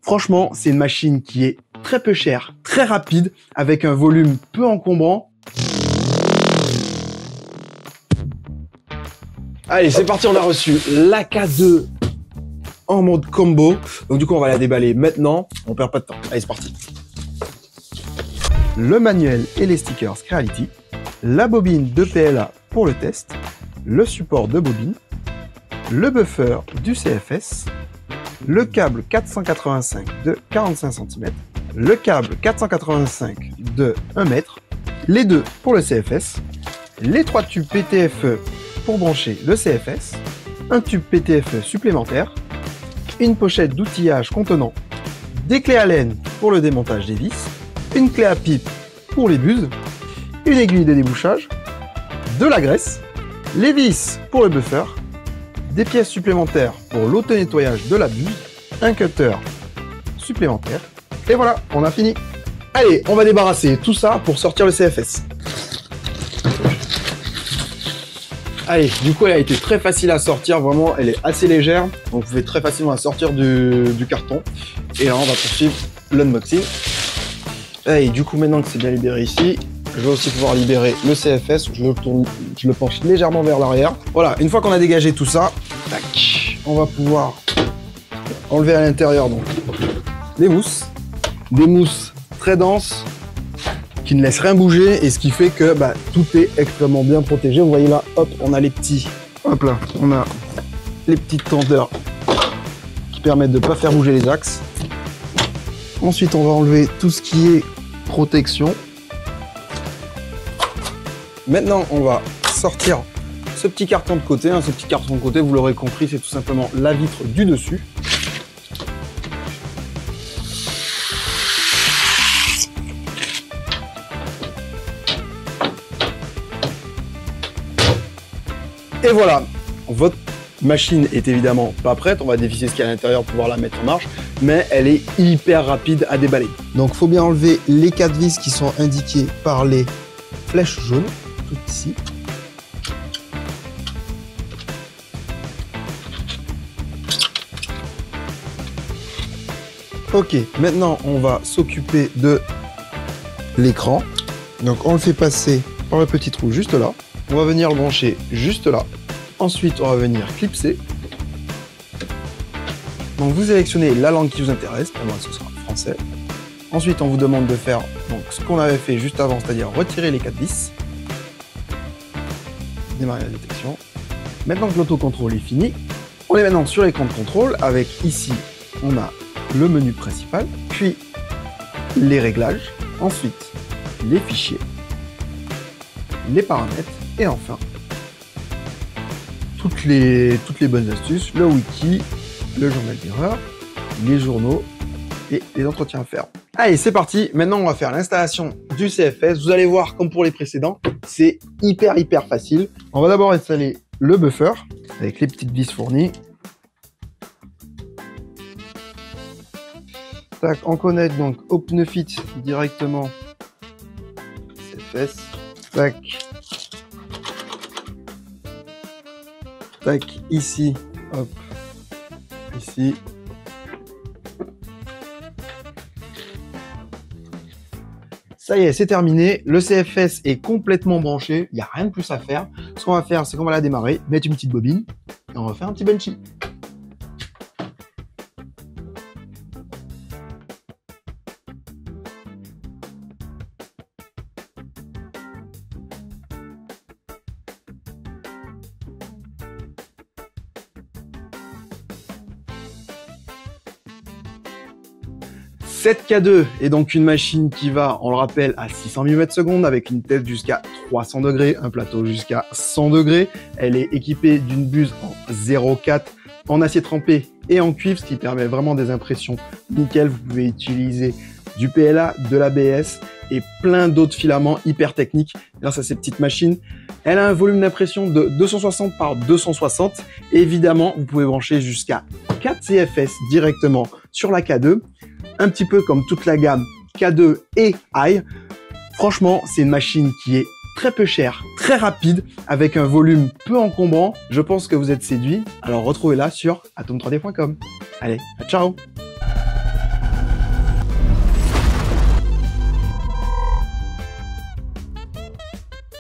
Franchement, c'est une machine qui est très peu chère, très rapide, avec un volume peu encombrant. Allez, c'est parti, on a reçu la K2 en mode combo. Donc du coup, on va la déballer maintenant. On perd pas de temps. Allez, c'est parti. Le manuel et les stickers Creality, la bobine de PLA pour le test, le support de bobine, le buffer du CFS, le câble 485 de 45 cm, le câble 485 de 1 m, les deux pour le CFS, les 3 tubes PTFE pour brancher le CFS, un tube PTFE supplémentaire, une pochette d'outillage contenant des clés Allen pour le démontage des vis, une clé à pipe pour les buses, une aiguille de débouchage, de la graisse, les vis pour le buffer, des pièces supplémentaires pour l'auto-nettoyage de la buse, un cutter supplémentaire, et voilà, on a fini. Allez, on va débarrasser tout ça pour sortir le CFS. Allez, du coup, elle a été très facile à sortir, vraiment, elle est assez légère, donc vous pouvez très facilement la sortir du carton. Et là, on va poursuivre l'unboxing. Allez, du coup, maintenant que c'est bien libéré ici, je vais aussi pouvoir libérer le CFS. Je le penche légèrement vers l'arrière. Voilà, une fois qu'on a dégagé tout ça, tac, on va pouvoir enlever à l'intérieur donc les mousses, des mousses très denses qui ne laissent rien bouger, et ce qui fait que tout est extrêmement bien protégé. Vous voyez là, hop, on a les petits, hop là, on a les petites tendeurs qui permettent de ne pas faire bouger les axes. Ensuite, on va enlever tout ce qui est protection. Maintenant, on va sortir ce petit carton de côté. Ce petit carton de côté, vous l'aurez compris, c'est tout simplement la vitre du dessus. Et voilà, votre machine est évidemment pas prête. On va dévisser ce qu'il y a à l'intérieur pour pouvoir la mettre en marche, mais elle est hyper rapide à déballer. Donc, il faut bien enlever les 4 vis qui sont indiquées par les flèches jaunes, tout ici. Ok, maintenant on va s'occuper de l'écran. Donc on le fait passer par le petit trou juste là. On va venir le brancher juste là. Ensuite, on va venir clipser. Donc vous sélectionnez la langue qui vous intéresse. Pour moi, ce sera français. Ensuite, on vous demande de faire donc, ce qu'on avait fait juste avant, c'est-à-dire retirer les 4 vis. Démarrer la détection. Maintenant que l'autocontrôle est fini, on est maintenant sur l'écran de contrôle avec ici, on a le menu principal, puis les réglages, ensuite les fichiers, les paramètres, et enfin toutes les bonnes astuces, le wiki, le journal d'erreur, les journaux et les entretiens à faire. Allez, c'est parti. Maintenant, on va faire l'installation du CFS. Vous allez voir, comme pour les précédents, c'est hyper facile. On va d'abord installer le buffer avec les petites vis fournies. Tac, on connecte donc au pneu fit directement CFS. Tac. Tac, ici, hop, ici. Ça y est, c'est terminé. Le CFS est complètement branché. Il n'y a rien de plus à faire. Ce qu'on va faire, c'est qu'on va la démarrer, mettre une petite bobine et on va faire un petit benchy. Cette K2 est donc une machine qui va, on le rappelle, à 600 mm/s avec une tête jusqu'à 300 degrés, un plateau jusqu'à 100 degrés. Elle est équipée d'une buse en 0,4 en acier trempé et en cuivre, ce qui permet vraiment des impressions nickel. Vous pouvez utiliser du PLA, de l'ABS et plein d'autres filaments hyper techniques grâce à ces petites machines. Elle a un volume d'impression de 260 par 260. Et évidemment, vous pouvez brancher jusqu'à 4 CFS directement sur la K2. Un petit peu comme toute la gamme K2 et i. Franchement, c'est une machine qui est très peu chère, très rapide, avec un volume peu encombrant. Je pense que vous êtes séduits. Alors retrouvez-la sur atom3d.com. Allez, ciao!